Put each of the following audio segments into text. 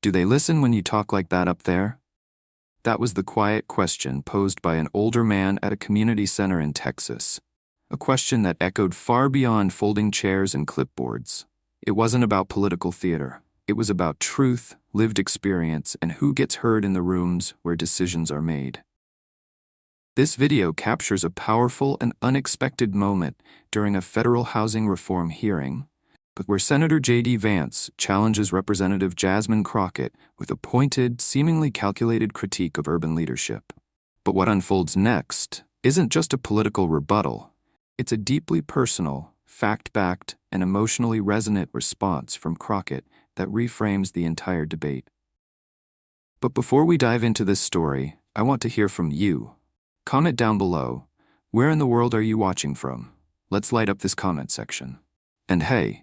Do they listen when you talk like that up there? That was the quiet question posed by an older man at a community center in Texas. A question that echoed far beyond folding chairs and clipboards. It wasn't about political theater. It was about truth, lived experience, and who gets heard in the rooms where decisions are made. This video captures a powerful and unexpected moment during a federal housing reform hearing, but where Senator JD Vance challenges Representative Jasmine Crockett with a pointed, seemingly calculated critique of urban leadership. But what unfolds next isn't just a political rebuttal. It's a deeply personal, fact-backed, and emotionally resonant response from Crockett that reframes the entire debate. But before we dive into this story, I want to hear from you. Comment down below. Where in the world are you watching from? Let's light up this comment section. And hey,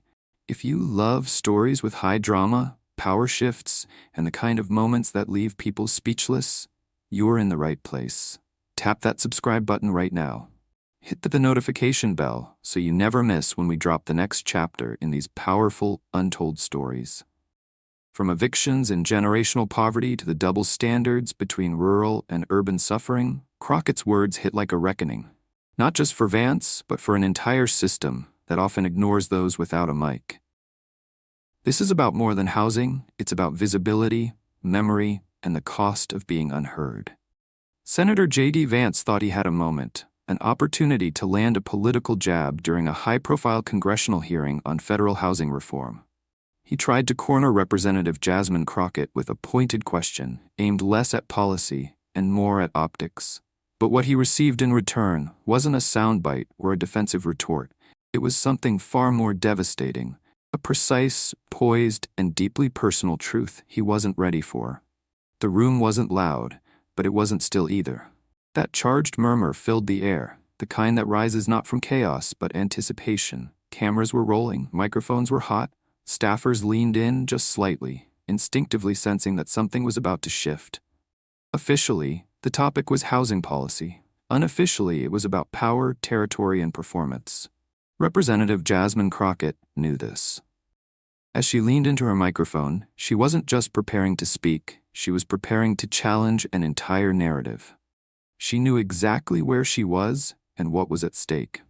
if you love stories with high drama, power shifts, and the kind of moments that leave people speechless, you're in the right place. Tap that subscribe button right now. Hit the notification bell so you never miss when we drop the next chapter in these powerful, untold stories. From evictions and generational poverty to the double standards between rural and urban suffering, Crockett's words hit like a reckoning. Not just for Vance, but for an entire system that often ignores those without a mic. This is about more than housing. It's about visibility, memory, and the cost of being unheard. Senator JD Vance thought he had a moment, an opportunity to land a political jab during a high-profile congressional hearing on federal housing reform. He tried to corner Representative Jasmine Crockett with a pointed question aimed less at policy and more at optics. But what he received in return wasn't a soundbite or a defensive retort. It was something far more devastating, a precise, poised, and deeply personal truth he wasn't ready for. The room wasn't loud, but it wasn't still either. That charged murmur filled the air, the kind that rises not from chaos but anticipation. Cameras were rolling, microphones were hot, staffers leaned in just slightly, instinctively sensing that something was about to shift. Officially, the topic was housing policy. Unofficially, it was about power, territory, and performance. Representative Jasmine Crockett knew this. As she leaned into her microphone, she wasn't just preparing to speak, she was preparing to challenge an entire narrative. She knew exactly where she was and what was at stake.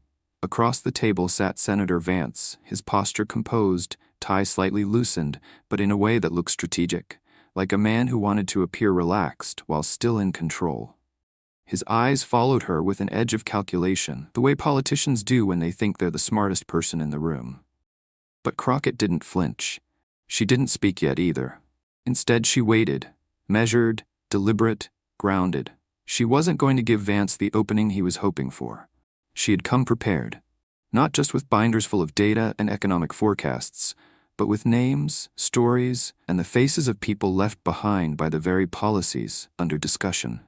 Across the table sat Senator Vance, his posture composed, tie slightly loosened, but in a way that looked strategic, like a man who wanted to appear relaxed while still in control. His eyes followed her with an edge of calculation, the way politicians do when they think they're the smartest person in the room. But Crockett didn't flinch. She didn't speak yet either. Instead, she waited, measured, deliberate, grounded. She wasn't going to give Vance the opening he was hoping for. She had come prepared, not just with binders full of data and economic forecasts, but with names, stories, and the faces of people left behind by the very policies under discussion.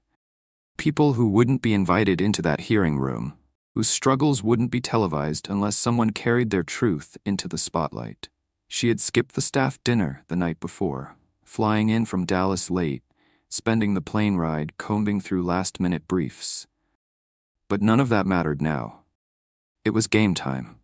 People who wouldn't be invited into that hearing room, whose struggles wouldn't be televised unless someone carried their truth into the spotlight. She had skipped the staff dinner the night before, flying in from Dallas late, spending the plane ride combing through last-minute briefs. But none of that mattered now. It was game time.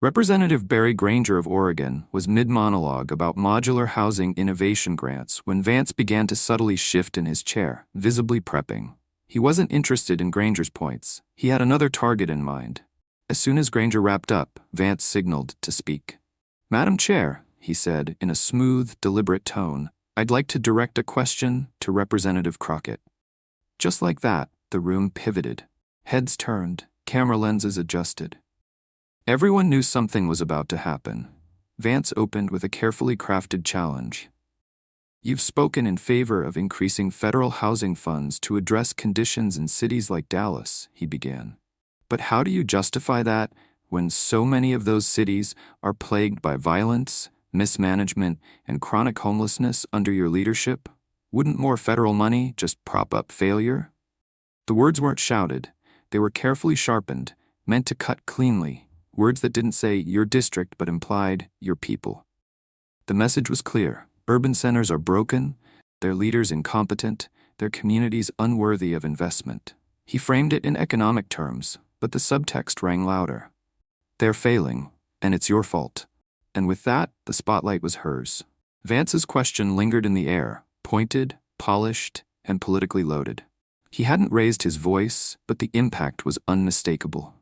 Representative Barry Granger of Oregon was mid-monologue about modular housing innovation grants when Vance began to subtly shift in his chair, visibly prepping. He wasn't interested in Granger's points. He had another target in mind. As soon as Granger wrapped up, Vance signaled to speak. "Madam Chair," he said in a smooth, deliberate tone, "I'd like to direct a question to Representative Crockett." Just like that, the room pivoted. Heads turned, camera lenses adjusted. Everyone knew something was about to happen. Vance opened with a carefully crafted challenge. "You've spoken in favor of increasing federal housing funds to address conditions in cities like Dallas," he began. "But how do you justify that when so many of those cities are plagued by violence, mismanagement, and chronic homelessness under your leadership? Wouldn't more federal money just prop up failure?" The words weren't shouted. They were carefully sharpened, meant to cut cleanly. Words that didn't say your district but implied your people. The message was clear. Urban centers are broken, their leaders incompetent, their communities unworthy of investment. He framed it in economic terms, but the subtext rang louder. They're failing, and it's your fault. And with that, the spotlight was hers. Vance's question lingered in the air, pointed, polished, and politically loaded. He hadn't raised his voice, but the impact was unmistakable.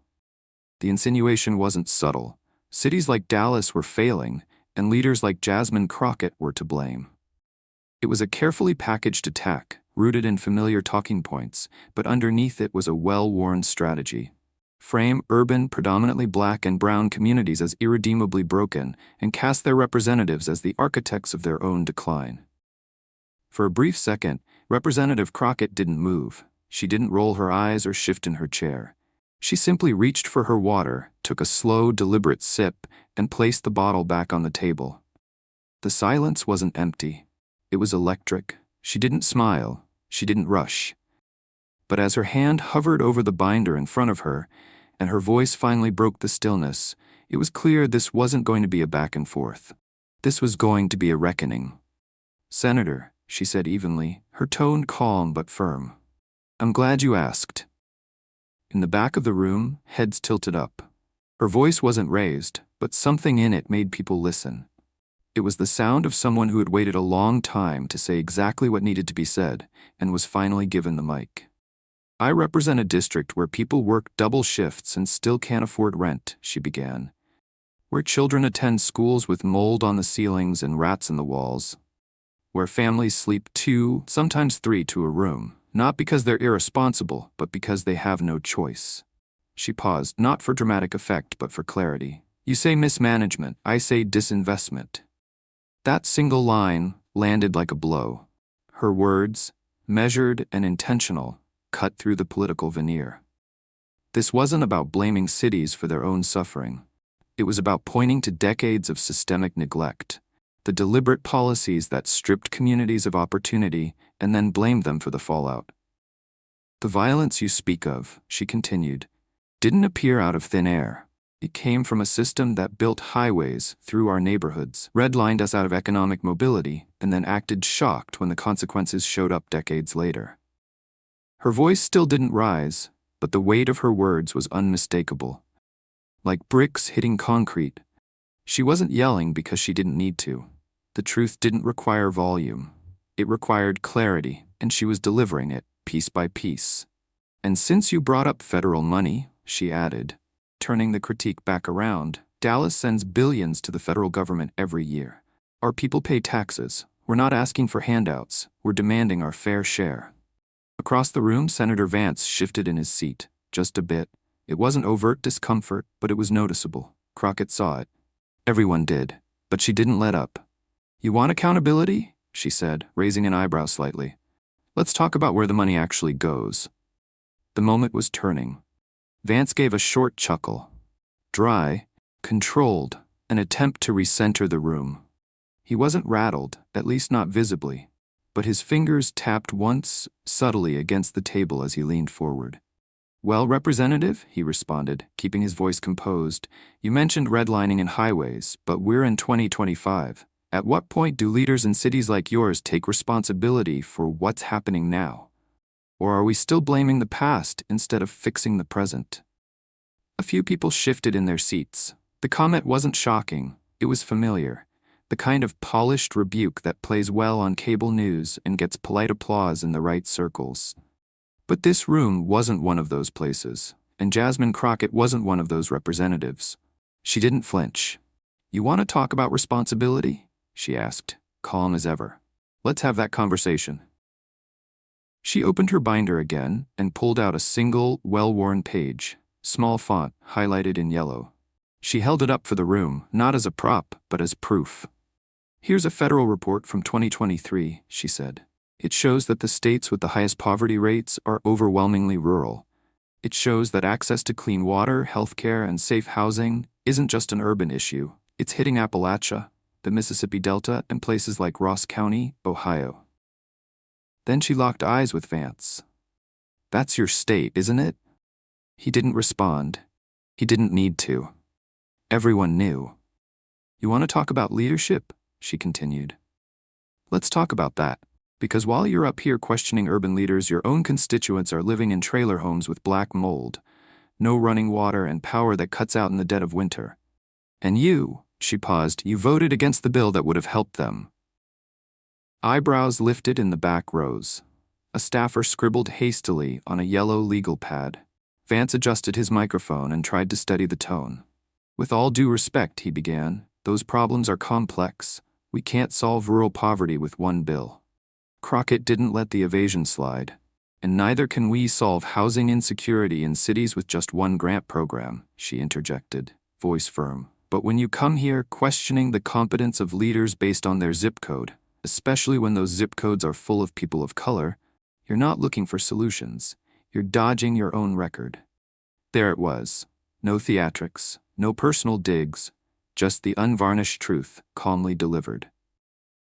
The insinuation wasn't subtle. Cities like Dallas were failing, and leaders like Jasmine Crockett were to blame. It was a carefully packaged attack, rooted in familiar talking points, but underneath it was a well-worn strategy. Frame urban, predominantly black and brown communities as irredeemably broken, and cast their representatives as the architects of their own decline. For a brief second, Representative Crockett didn't move. She didn't roll her eyes or shift in her chair. She simply reached for her water, took a slow, deliberate sip, and placed the bottle back on the table. The silence wasn't empty. It was electric. She didn't smile. She didn't rush. But as her hand hovered over the binder in front of her, and her voice finally broke the stillness, it was clear this wasn't going to be a back and forth. This was going to be a reckoning. "Senator," she said evenly, her tone calm but firm. "I'm glad you asked." In the back of the room, heads tilted up. Her voice wasn't raised, but something in it made people listen. It was the sound of someone who had waited a long time to say exactly what needed to be said, and was finally given the mic. "I represent a district where people work double shifts and still can't afford rent," she began. "Where children attend schools with mold on the ceilings and rats in the walls. Where families sleep 2, sometimes 3 to a room, not because they're irresponsible, but because they have no choice." She paused, not for dramatic effect, but for clarity. "You say mismanagement, I say disinvestment." That single line landed like a blow. Her words, measured and intentional, cut through the political veneer. This wasn't about blaming cities for their own suffering. It was about pointing to decades of systemic neglect, the deliberate policies that stripped communities of opportunity and then blamed them for the fallout. "The violence you speak of," she continued, "didn't appear out of thin air. It came from a system that built highways through our neighborhoods, redlined us out of economic mobility, and then acted shocked when the consequences showed up decades later." Her voice still didn't rise, but the weight of her words was unmistakable. Like bricks hitting concrete. She wasn't yelling because she didn't need to. The truth didn't require volume. It required clarity, and she was delivering it, piece by piece. "And since you brought up federal money," she added, turning the critique back around, "Dallas sends billions to the federal government every year. Our people pay taxes. We're not asking for handouts. We're demanding our fair share." Across the room, Senator Vance shifted in his seat, just a bit. It wasn't overt discomfort, but it was noticeable. Crockett saw it. Everyone did, but she didn't let up. "You want accountability?" she said, raising an eyebrow slightly. "Let's talk about where the money actually goes." The moment was turning. Vance gave a short chuckle. Dry, controlled, an attempt to recenter the room. He wasn't rattled, at least not visibly, but his fingers tapped once, subtly against the table as he leaned forward. "Well, Representative," he responded, keeping his voice composed, "you mentioned redlining and highways, but we're in 2025. At what point do leaders in cities like yours take responsibility for what's happening now? Or are we still blaming the past instead of fixing the present?" A few people shifted in their seats. The comment wasn't shocking. It was familiar. The kind of polished rebuke that plays well on cable news and gets polite applause in the right circles. But this room wasn't one of those places, and Jasmine Crockett wasn't one of those representatives. She didn't flinch. "You want to talk about responsibility?" she asked, calm as ever. "Let's have that conversation." She opened her binder again and pulled out a single, well-worn page, small font, highlighted in yellow. She held it up for the room, not as a prop, but as proof. "Here's a federal report from 2023, she said. "It shows that the states with the highest poverty rates are overwhelmingly rural. It shows that access to clean water, healthcare, and safe housing isn't just an urban issue. It's hitting Appalachia, the Mississippi Delta, and places like Ross County, Ohio." Then she locked eyes with Vance. "That's your state, isn't it?" He didn't respond. He didn't need to. Everyone knew. "You want to talk about leadership?" she continued. "Let's talk about that. Because while you're up here questioning urban leaders, your own constituents are living in trailer homes with black mold, no running water, and power that cuts out in the dead of winter. And you," she paused, "you voted against the bill that would have helped them. Eyebrows lifted in the back rows. A staffer scribbled hastily on a yellow legal pad. Vance adjusted his microphone and tried to steady the tone. With all due respect, he began, those problems are complex. We can't solve rural poverty with one bill. Crockett didn't let the evasion slide. And neither can we solve housing insecurity in cities with just one grant program, she interjected, voice firm. But when you come here questioning the competence of leaders based on their zip code, especially when those zip codes are full of people of color, you're not looking for solutions. You're dodging your own record. There it was. No theatrics, no personal digs, just the unvarnished truth, calmly delivered.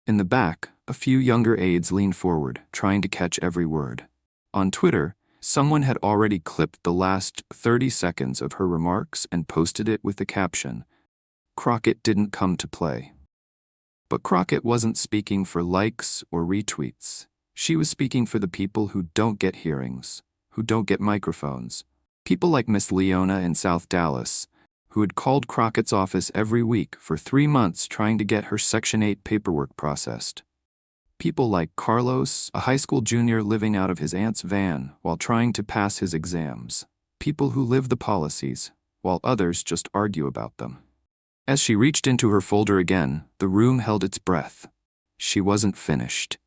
In the back, a few younger aides leaned forward, trying to catch every word. On Twitter, someone had already clipped the last 30 seconds of her remarks and posted it with the caption, "Crockett didn't come to play." But Crockett wasn't speaking for likes or retweets. She was speaking for the people who don't get hearings, who don't get microphones. People like Miss Leona in South Dallas, who had called Crockett's office every week for 3 months trying to get her Section 8 paperwork processed. People like Carlos, a high school junior living out of his aunt's van while trying to pass his exams. People who live the policies, while others just argue about them. As she reached into her folder again, the room held its breath. She wasn't finished.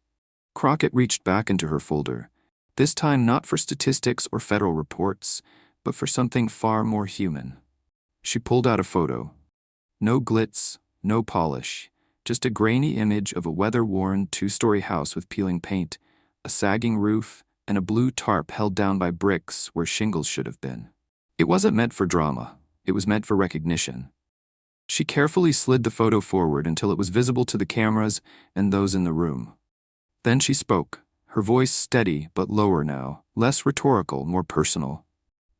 Crockett reached back into her folder, this time not for statistics or federal reports, but for something far more human. She pulled out a photo. No glitz, no polish, just a grainy image of a weather-worn 2-story house with peeling paint, a sagging roof, and a blue tarp held down by bricks where shingles should have been. It wasn't meant for drama. It was meant for recognition. She carefully slid the photo forward until it was visible to the cameras and those in the room. Then she spoke, her voice steady but lower now, less rhetorical, more personal.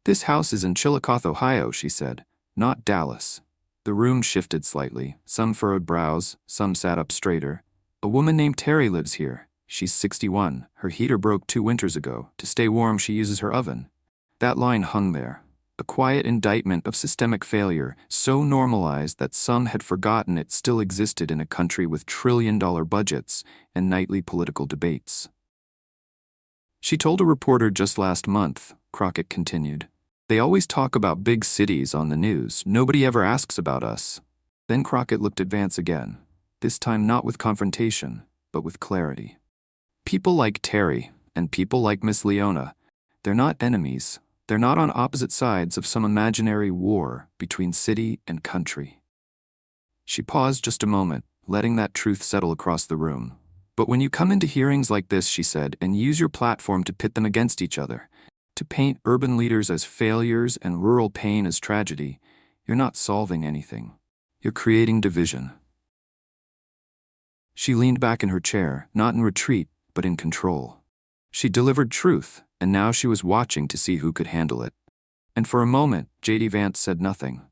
"This house is in Chillicothe, Ohio," she said, "not Dallas." The room shifted slightly. Some furrowed brows, some sat up straighter. "A woman named Terry lives here. She's 61. Her heater broke 2 winters ago. To stay warm, she uses her oven." That line hung there. A quiet indictment of systemic failure, so normalized that some had forgotten it still existed in a country with trillion-dollar budgets and nightly political debates. "She told a reporter just last month," Crockett continued, "they always talk about big cities on the news. Nobody ever asks about us." Then Crockett looked at Vance again, this time not with confrontation, but with clarity. "People like Terry and people like Miss Leona, they're not enemies. They're not on opposite sides of some imaginary war between city and country." She paused just a moment, letting that truth settle across the room. "But when you come into hearings like this," she said, "and use your platform to pit them against each other, to paint urban leaders as failures and rural pain as tragedy, you're not solving anything. You're creating division." She leaned back in her chair, not in retreat, but in control. She delivered truth, and now she was watching to see who could handle it. And for a moment, JD Vance said nothing.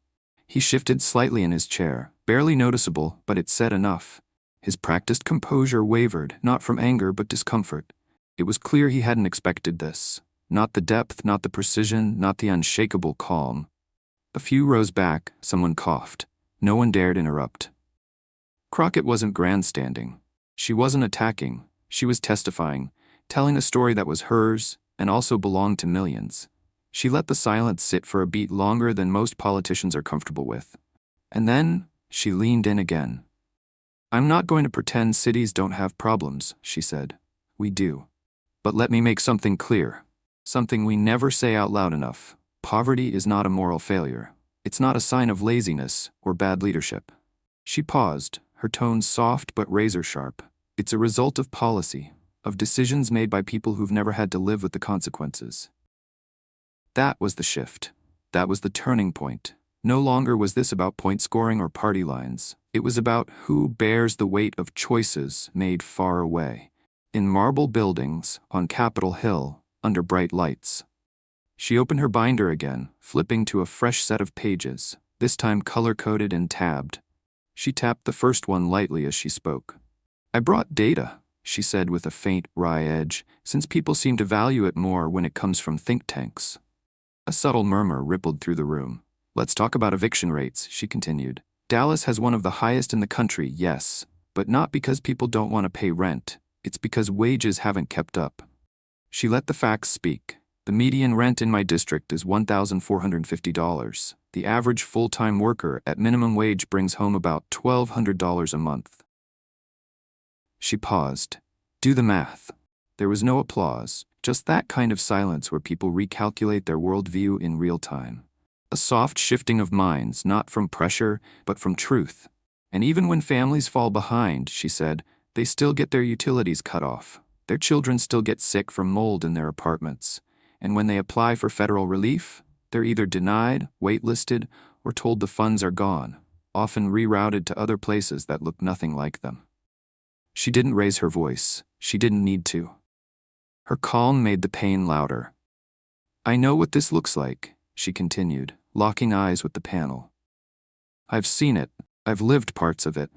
He shifted slightly in his chair, barely noticeable, but it said enough. His practiced composure wavered, not from anger but discomfort. It was clear he hadn't expected this. Not the depth, not the precision, not the unshakable calm. A few rows back, someone coughed. No one dared interrupt. Crockett wasn't grandstanding. She wasn't attacking. She was testifying, telling a story that was hers and also belonged to millions. She let the silence sit for a beat longer than most politicians are comfortable with. And then, she leaned in again. "I'm not going to pretend cities don't have problems," she said. "We do. But let me make something clear. Something we never say out loud enough. Poverty is not a moral failure. It's not a sign of laziness or bad leadership." She paused, her tone soft but razor-sharp. "It's a result of policy, of decisions made by people who've never had to live with the consequences." That was the shift. That was the turning point. No longer was this about point scoring or party lines. It was about who bears the weight of choices made far away, in marble buildings, on Capitol Hill, under bright lights. She opened her binder again, flipping to a fresh set of pages, this time color-coded and tabbed. She tapped the first one lightly as she spoke. "I brought data," she said with a faint, wry edge, "since people seem to value it more when it comes from think tanks." A subtle murmur rippled through the room. "Let's talk about eviction rates," she continued. "Dallas has one of the highest in the country, yes, but not because people don't want to pay rent. It's because wages haven't kept up. She let the facts speak. The median rent in my district is $1,450. The average full-time worker at minimum wage brings home about $1,200 a month. She paused. Do the math. There was no applause, just that kind of silence where people recalculate their worldview in real time. A soft shifting of minds, not from pressure, but from truth. And even when families fall behind, she said, they still get their utilities cut off. Their children still get sick from mold in their apartments. And when they apply for federal relief, they're either denied, waitlisted, or told the funds are gone, often rerouted to other places that look nothing like them. She didn't raise her voice. She didn't need to. Her calm made the pain louder. I know what this looks like, she continued, locking eyes with the panel. I've seen it. I've lived parts of it.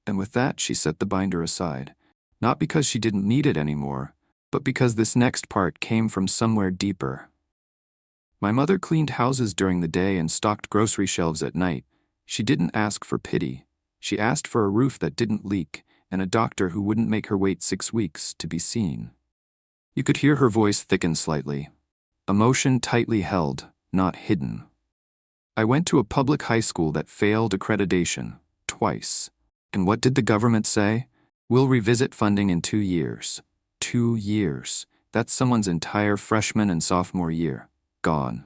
And with that, she set the binder aside, not because she didn't need it anymore, but because this next part came from somewhere deeper. My mother cleaned houses during the day and stocked grocery shelves at night. She didn't ask for pity. She asked for a roof that didn't leak and a doctor who wouldn't make her wait 6 weeks to be seen. You could hear her voice thicken slightly. Emotion tightly held, not hidden. I went to a public high school that failed accreditation, twice. And what did the government say? We'll revisit funding in 2 years. 2 years. That's someone's entire freshman and sophomore year. Gone.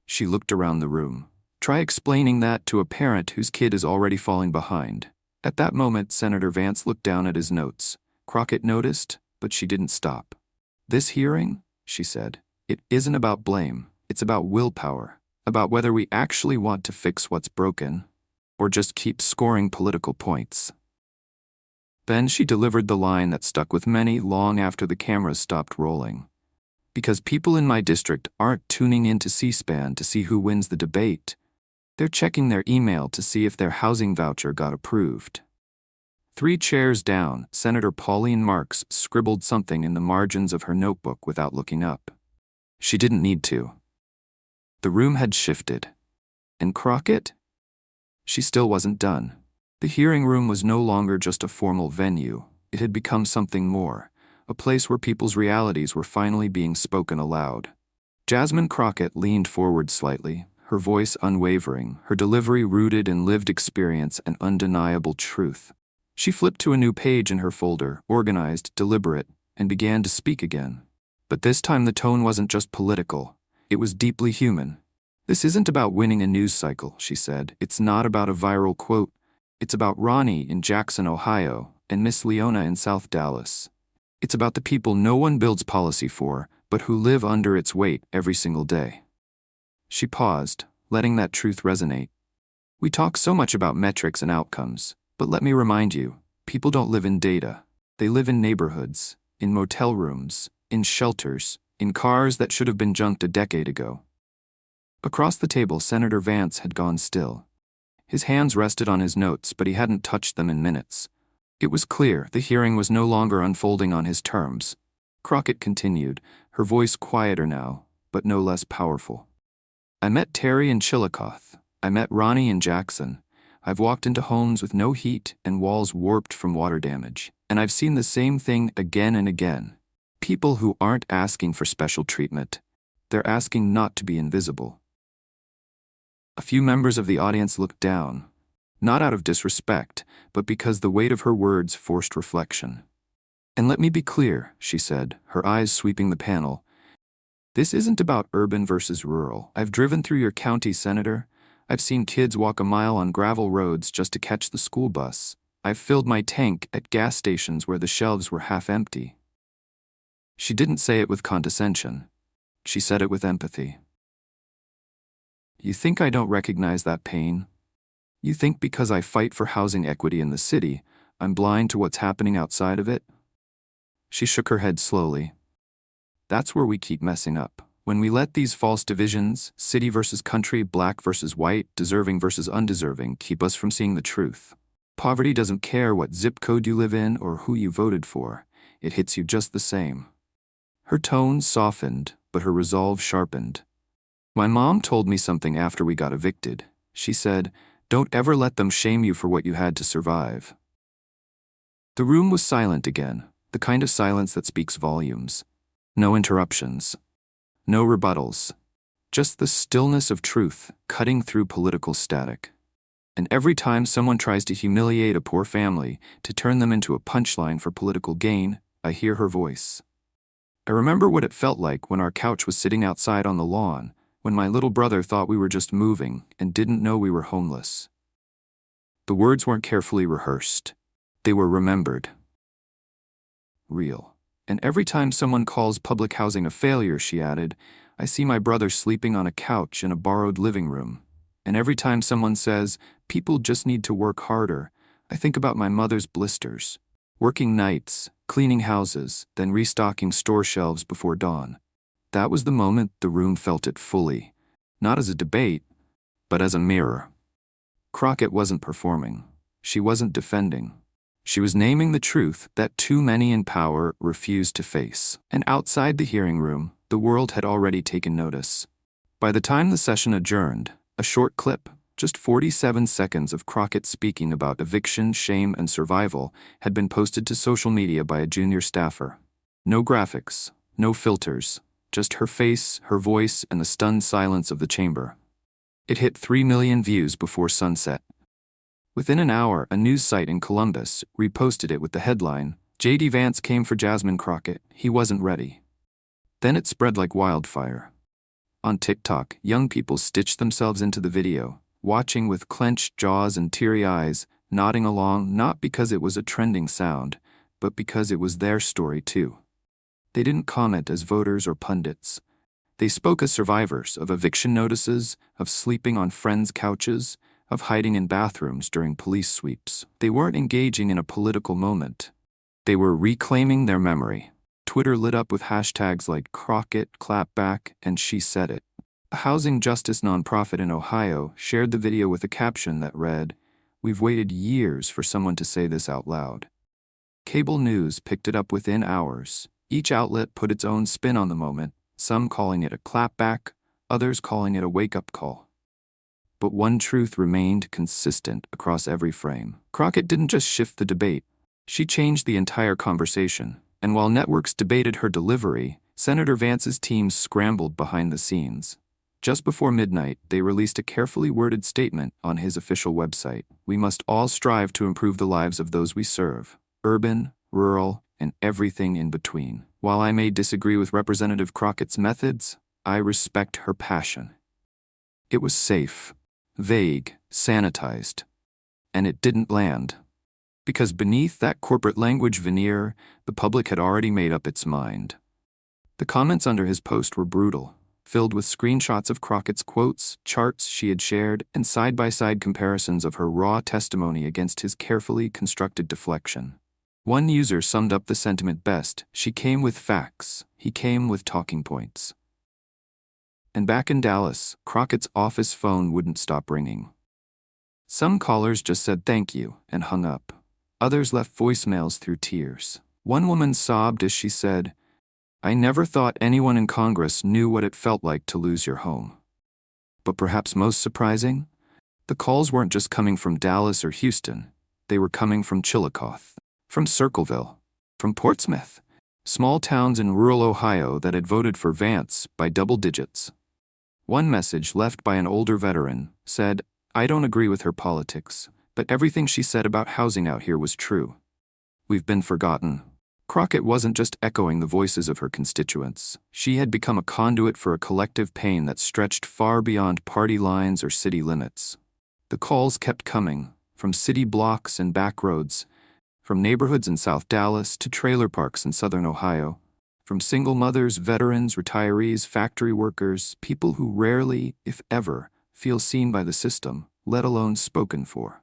She looked around the room. Try explaining that to a parent whose kid is already falling behind. At that moment, Senator Vance looked down at his notes. Crockett noticed, but she didn't stop. This hearing, she said, it isn't about blame. It's about willpower. About whether we actually want to fix what's broken, or just keep scoring political points. Then she delivered the line that stuck with many long after the cameras stopped rolling. Because people in my district aren't tuning into C-SPAN to see who wins the debate. They're checking their email to see if their housing voucher got approved. 3 chairs down, Senator Pauline Marks scribbled something in the margins of her notebook without looking up. She didn't need to. The room had shifted. And Crockett? She still wasn't done. The hearing room was no longer just a formal venue. It had become something more, a place where people's realities were finally being spoken aloud. Jasmine Crockett leaned forward slightly, her voice unwavering, her delivery rooted in lived experience and undeniable truth. She flipped to a new page in her folder, organized, deliberate, and began to speak again. But this time the tone wasn't just political. It was deeply human. This isn't about winning a news cycle, she said. It's not about a viral quote. It's about Ronnie in Jackson, Ohio, and Miss Leona in South Dallas. It's about the people no one builds policy for, but who live under its weight every single day. She paused, letting that truth resonate. We talk so much about metrics and outcomes, but let me remind you, people don't live in data. They live in neighborhoods, in motel rooms, in shelters, in cars that should have been junked a decade ago. Across the table, Senator Vance had gone still. His hands rested on his notes, but he hadn't touched them in minutes. It was clear the hearing was no longer unfolding on his terms. Crockett continued, her voice quieter now, but no less powerful. I met Terry in Chillicothe. I met Ronnie in Jackson. I've walked into homes with no heat and walls warped from water damage. And I've seen the same thing again and again. People who aren't asking for special treatment. They're asking not to be invisible. A few members of the audience looked down, not out of disrespect, but because the weight of her words forced reflection. And let me be clear, she said, her eyes sweeping the panel. This isn't about urban versus rural. I've driven through your county, Senator. I've seen kids walk a mile on gravel roads just to catch the school bus. I've filled my tank at gas stations where the shelves were half empty. She didn't say it with condescension. She said it with empathy. You think I don't recognize that pain? You think because I fight for housing equity in the city, I'm blind to what's happening outside of it? She shook her head slowly. That's where we keep messing up. When we let these false divisions, city versus country, black versus white, deserving versus undeserving, keep us from seeing the truth. Poverty doesn't care what zip code you live in or who you voted for. It hits you just the same. Her tone softened, but her resolve sharpened. My mom told me something after we got evicted. She said, don't ever let them shame you for what you had to survive. The room was silent again, The kind of silence that speaks volumes. No interruptions. No rebuttals. Just the stillness of truth cutting through political static. And every time someone tries to humiliate a poor family, to turn them into a punchline for political gain, I hear her voice. I remember what it felt like when our couch was sitting outside on the lawn, when my little brother thought we were just moving and didn't know we were homeless. The words weren't carefully rehearsed. They were remembered. Real. And every time someone calls public housing a failure, she added, I see my brother sleeping on a couch in a borrowed living room. And every time someone says, people just need to work harder, I think about my mother's blisters, working nights, cleaning houses, then restocking store shelves before dawn. That was the moment the room felt it fully, not as a debate, but as a mirror. Crockett wasn't performing. She wasn't defending. She was naming the truth that too many in power refused to face. And outside the hearing room, the world had already taken notice. By the time the session adjourned, a short clip, just 47 seconds of Crockett speaking about eviction, shame, and survival, had been posted to social media by a junior staffer. No graphics, no filters, just her face, her voice, and the stunned silence of the chamber. It hit 3 million views before sunset. Within an hour, a news site in Columbus reposted it with the headline, JD Vance came for Jasmine Crockett, he wasn't ready. Then it spread like wildfire. On TikTok, young people stitched themselves into the video, watching with clenched jaws and teary eyes, nodding along not because it was a trending sound, but because it was their story too. They didn't comment as voters or pundits. They spoke as survivors of eviction notices, of sleeping on friends' couches, of hiding in bathrooms during police sweeps. They weren't engaging in a political moment. They were reclaiming their memory. Twitter lit up with hashtags like Crockett, Clapback, and She Said It. A housing justice nonprofit in Ohio shared the video with a caption that read, "We've waited years for someone to say this out loud." Cable news picked it up within hours. Each outlet put its own spin on the moment, some calling it a clapback, others calling it a wake-up call. But one truth remained consistent across every frame. Crockett didn't just shift the debate. She changed the entire conversation. And while networks debated her delivery, Senator Vance's team scrambled behind the scenes. Just before midnight, they released a carefully worded statement on his official website. We must all strive to improve the lives of those we serve, urban, rural, and everything in between. While I may disagree with Representative Crockett's methods, I respect her passion. It was safe, vague, sanitized, and it didn't land. Because beneath that corporate language veneer, the public had already made up its mind. The comments under his post were brutal, filled with screenshots of Crockett's quotes, charts she had shared, and side-by-side comparisons of her raw testimony against his carefully constructed deflection. One user summed up the sentiment best: she came with facts, he came with talking points. And back in Dallas, Crockett's office phone wouldn't stop ringing. Some callers just said thank you and hung up. Others left voicemails through tears. One woman sobbed as she said, I never thought anyone in Congress knew what it felt like to lose your home. But perhaps most surprising, the calls weren't just coming from Dallas or Houston. They were coming from Chillicothe, from Circleville, from Portsmouth, small towns in rural Ohio that had voted for Vance by double digits. One message left by an older veteran said, I don't agree with her politics, but everything she said about housing out here was true. We've been forgotten. Crockett wasn't just echoing the voices of her constituents. She had become a conduit for a collective pain that stretched far beyond party lines or city limits. The calls kept coming, from city blocks and back roads, from neighborhoods in South Dallas to trailer parks in southern Ohio, from single mothers, veterans, retirees, factory workers, people who rarely, if ever, feel seen by the system, let alone spoken for.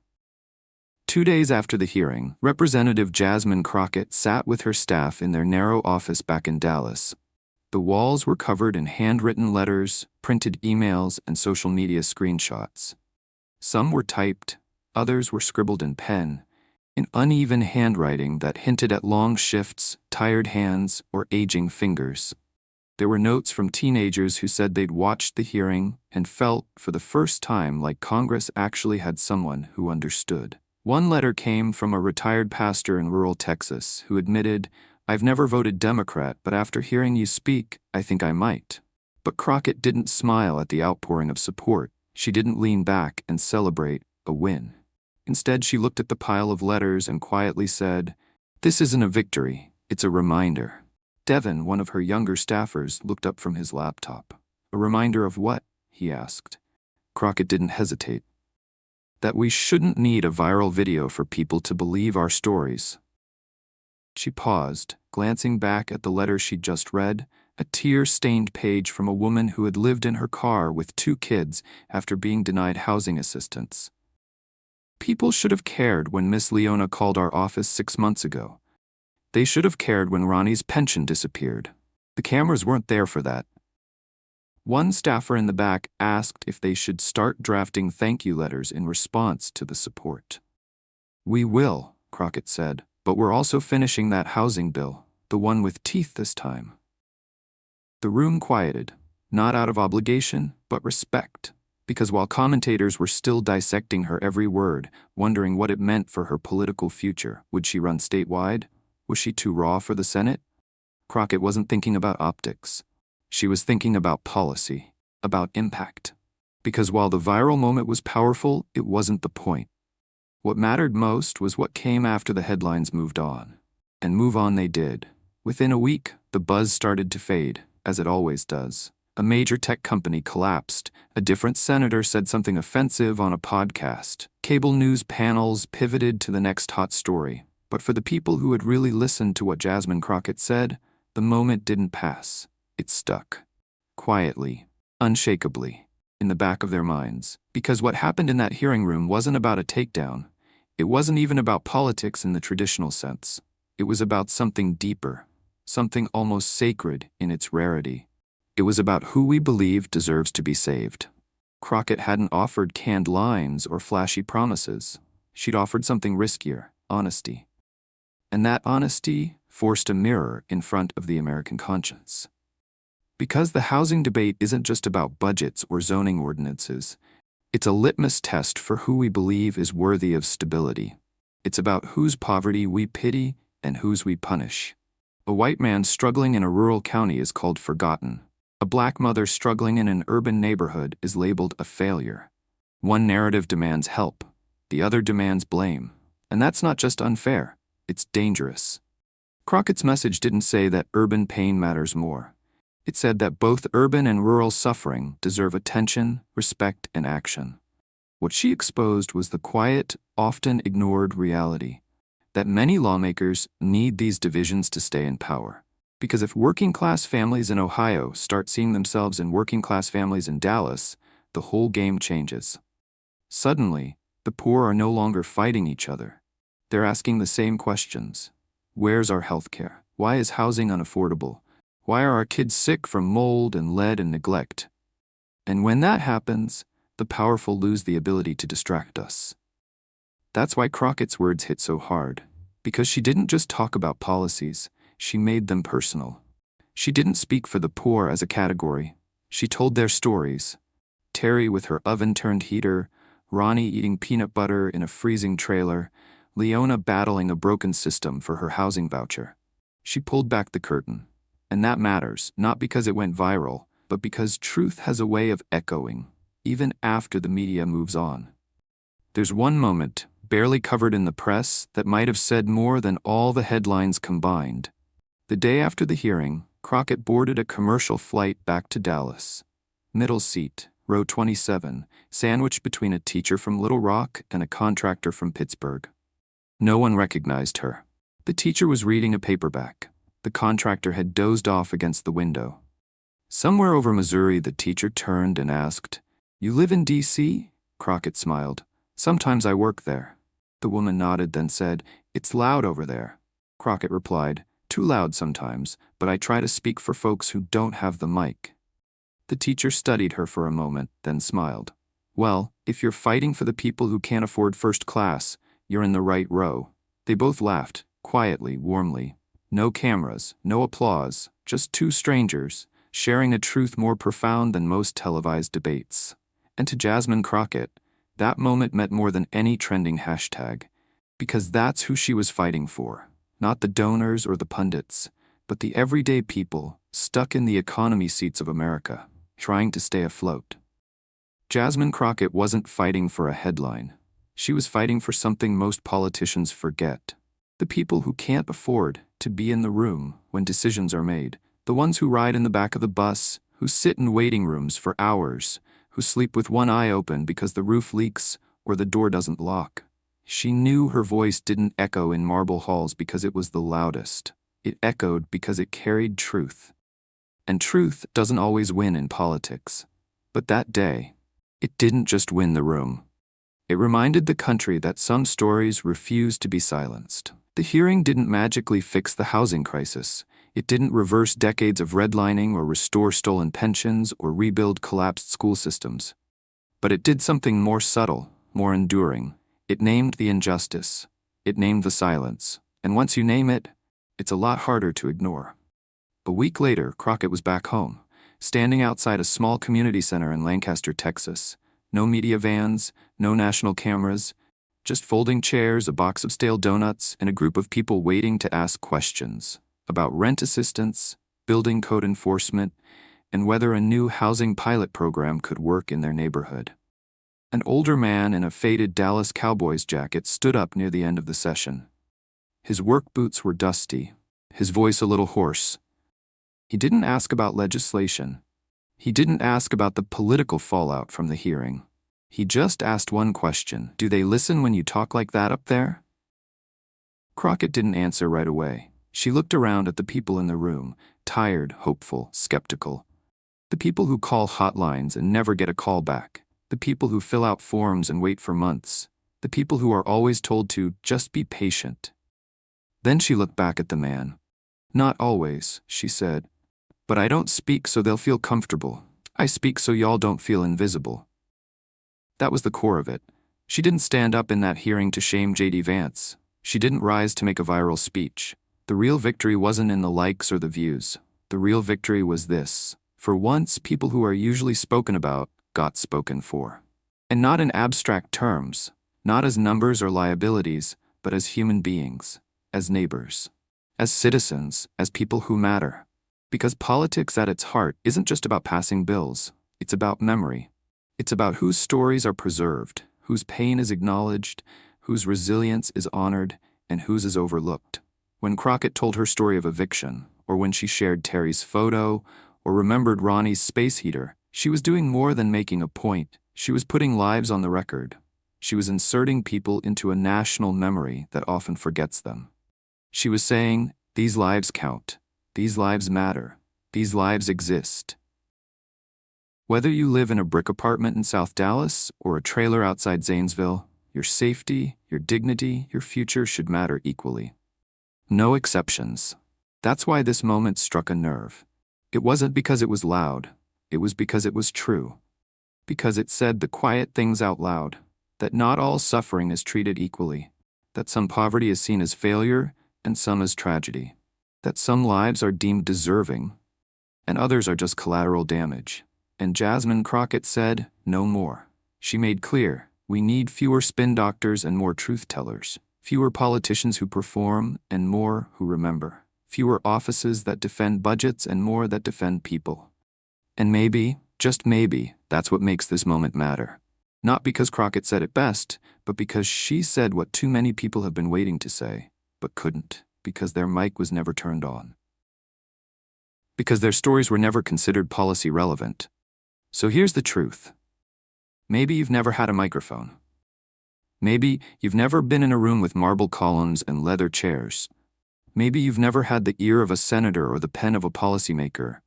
2 days after the hearing, Representative Jasmine Crockett sat with her staff in their narrow office back in Dallas. The walls were covered in handwritten letters, printed emails, and social media screenshots. Some were typed, others were scribbled in pen, in uneven handwriting that hinted at long shifts, tired hands, or aging fingers. There were notes from teenagers who said they'd watched the hearing and felt, for the first time, like Congress actually had someone who understood. One letter came from a retired pastor in rural Texas who admitted, I've never voted Democrat, but after hearing you speak, I think I might. But Crockett didn't smile at the outpouring of support. She didn't lean back and celebrate a win. Instead, she looked at the pile of letters and quietly said, "This isn't a victory, it's a reminder." Devin, one of her younger staffers, looked up from his laptop. "A reminder of what?" he asked. Crockett didn't hesitate. "That we shouldn't need a viral video for people to believe our stories." She paused, glancing back at the letter she'd just read, a tear-stained page from a woman who had lived in her car with 2 kids after being denied housing assistance. "People should have cared when Miss Leona called our office 6 months ago. They should have cared when Ronnie's pension disappeared. The cameras weren't there for that." One staffer in the back asked if they should start drafting thank you letters in response to the support. "We will," Crockett said, "but we're also finishing that housing bill, the one with teeth this time." The room quieted, not out of obligation, but respect, because while commentators were still dissecting her every word, wondering what it meant for her political future, would she run statewide? Was she too raw for the Senate? Crockett wasn't thinking about optics. She was thinking about policy, about impact. Because while the viral moment was powerful, it wasn't the point. What mattered most was what came after the headlines moved on. And move on they did. Within a week, the buzz started to fade, as it always does. A major tech company collapsed. A different senator said something offensive on a podcast. Cable news panels pivoted to the next hot story. But for the people who had really listened to what Jasmine Crockett said, the moment didn't pass. It stuck. Quietly, unshakably, in the back of their minds. Because what happened in that hearing room wasn't about a takedown. It wasn't even about politics in the traditional sense. It was about something deeper, something almost sacred in its rarity. It was about who we believe deserves to be saved. Crockett hadn't offered canned lines or flashy promises. She'd offered something riskier, honesty. And that honesty forced a mirror in front of the American conscience. Because the housing debate isn't just about budgets or zoning ordinances, it's a litmus test for who we believe is worthy of stability. It's about whose poverty we pity and whose we punish. A white man struggling in a rural county is called forgotten. A black mother struggling in an urban neighborhood is labeled a failure. One narrative demands help, the other demands blame. And that's not just unfair, it's dangerous. Crockett's message didn't say that urban pain matters more. It said that both urban and rural suffering deserve attention, respect, and action. What she exposed was the quiet, often ignored reality that many lawmakers need these divisions to stay in power. Because if working-class families in Ohio start seeing themselves in working-class families in Dallas, the whole game changes. Suddenly, the poor are no longer fighting each other. They're asking the same questions. Where's our health care? Why is housing unaffordable? Why are our kids sick from mold and lead and neglect? And when that happens, the powerful lose the ability to distract us. That's why Crockett's words hit so hard. Because she didn't just talk about policies, she made them personal. She didn't speak for the poor as a category. She told their stories. Terry with her oven-turned heater, Ronnie eating peanut butter in a freezing trailer, Leona battling a broken system for her housing voucher. She pulled back the curtain. And that matters, not because it went viral, but because truth has a way of echoing, even after the media moves on. There's one moment, barely covered in the press, that might have said more than all the headlines combined. The day after the hearing, Crockett boarded a commercial flight back to Dallas. Middle seat, row 27, sandwiched between a teacher from Little Rock and a contractor from Pittsburgh. No one recognized her. The teacher was reading a paperback. The contractor had dozed off against the window. Somewhere over Missouri, the teacher turned and asked, "You live in D.C.?" Crockett smiled. "Sometimes I work there." The woman nodded, then said, "It's loud over there." Crockett replied, "Too loud sometimes, but I try to speak for folks who don't have the mic." The teacher studied her for a moment, then smiled. "Well, if you're fighting for the people who can't afford first class, you're in the right row." They both laughed, quietly, warmly. No cameras, no applause, just 2 strangers, sharing a truth more profound than most televised debates. And to Jasmine Crockett, that moment meant more than any trending hashtag, because that's who she was fighting for. Not the donors or the pundits, but the everyday people stuck in the economy seats of America, trying to stay afloat. Jasmine Crockett wasn't fighting for a headline. She was fighting for something most politicians forget. The people who can't afford to be in the room when decisions are made. The ones who ride in the back of the bus, who sit in waiting rooms for hours, who sleep with one eye open because the roof leaks or the door doesn't lock. She knew her voice didn't echo in marble halls because it was the loudest. It echoed because it carried truth. And truth doesn't always win in politics. But that day, it didn't just win the room. It reminded the country that some stories refuse to be silenced. The hearing didn't magically fix the housing crisis. It didn't reverse decades of redlining or restore stolen pensions or rebuild collapsed school systems. But it did something more subtle, more enduring. It named the injustice. It named the silence. And once you name it, it's a lot harder to ignore. A week later, Crockett was back home, standing outside a small community center in Lancaster, Texas. No media vans, no national cameras, just folding chairs, a box of stale donuts, and a group of people waiting to ask questions about rent assistance, building code enforcement, and whether a new housing pilot program could work in their neighborhood. An older man in a faded Dallas Cowboys jacket stood up near the end of the session. His work boots were dusty, his voice a little hoarse. He didn't ask about legislation. He didn't ask about the political fallout from the hearing. He just asked one question: do they listen when you talk like that up there? Crockett didn't answer right away. She looked around at the people in the room, tired, hopeful, skeptical. The people who call hotlines and never get a call back. The people who fill out forms and wait for months. The people who are always told to just be patient. Then she looked back at the man. Not always, she said. But I don't speak so they'll feel comfortable. I speak so y'all don't feel invisible. That was the core of it. She didn't stand up in that hearing to shame JD Vance. She didn't rise to make a viral speech. The real victory wasn't in the likes or the views. The real victory was this: for once, people who are usually spoken about got spoken for. And not in abstract terms, not as numbers or liabilities, but as human beings, as neighbors, as citizens, as people who matter. Because politics at its heart isn't just about passing bills, it's about memory. It's about whose stories are preserved, whose pain is acknowledged, whose resilience is honored, and whose is overlooked. When Crockett told her story of eviction, or when she shared Terry's photo, or remembered Ronnie's space heater, she was doing more than making a point. She was putting lives on the record. She was inserting people into a national memory that often forgets them. She was saying, these lives count. These lives matter. These lives exist. Whether you live in a brick apartment in South Dallas or a trailer outside Zanesville, your safety, your dignity, your future should matter equally. No exceptions. That's why this moment struck a nerve. It wasn't because it was loud. It was because it was true. Because it said the quiet things out loud. That not all suffering is treated equally. That some poverty is seen as failure and some as tragedy. That some lives are deemed deserving and others are just collateral damage. And Jasmine Crockett said, no more. She made clear, we need fewer spin doctors and more truth tellers. Fewer politicians who perform and more who remember. Fewer offices that defend budgets and more that defend people. And maybe, just maybe, that's what makes this moment matter. Not because Crockett said it best, but because she said what too many people have been waiting to say, but couldn't, because their mic was never turned on. Because their stories were never considered policy relevant. So here's the truth. Maybe you've never had a microphone. Maybe you've never been in a room with marble columns and leather chairs. Maybe you've never had the ear of a senator or the pen of a policymaker.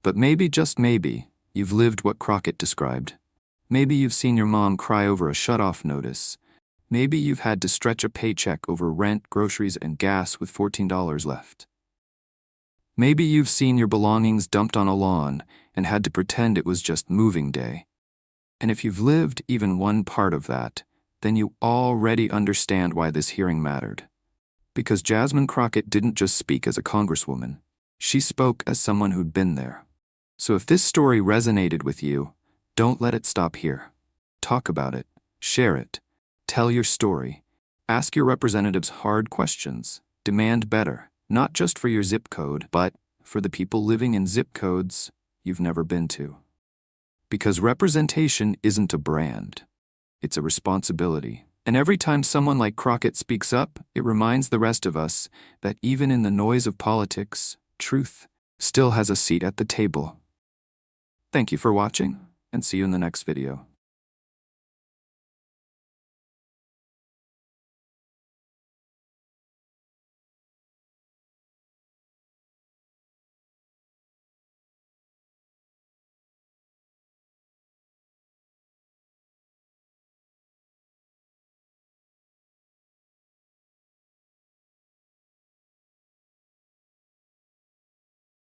But maybe, just maybe, you've lived what Crockett described. Maybe you've seen your mom cry over a shut-off notice. Maybe you've had to stretch a paycheck over rent, groceries, and gas with $14 left. Maybe you've seen your belongings dumped on a lawn and had to pretend it was just moving day. And if you've lived even one part of that, then you already understand why this hearing mattered. Because Jasmine Crockett didn't just speak as a congresswoman. She spoke as someone who'd been there. So if this story resonated with you, don't let it stop here. Talk about it. Share it. Tell your story. Ask your representatives hard questions. Demand better, not just for your zip code, but for the people living in zip codes you've never been to. Because representation isn't a brand, it's a responsibility. And every time someone like Crockett speaks up, it reminds the rest of us that even in the noise of politics, truth still has a seat at the table. Thank you for watching, and see you in the next video.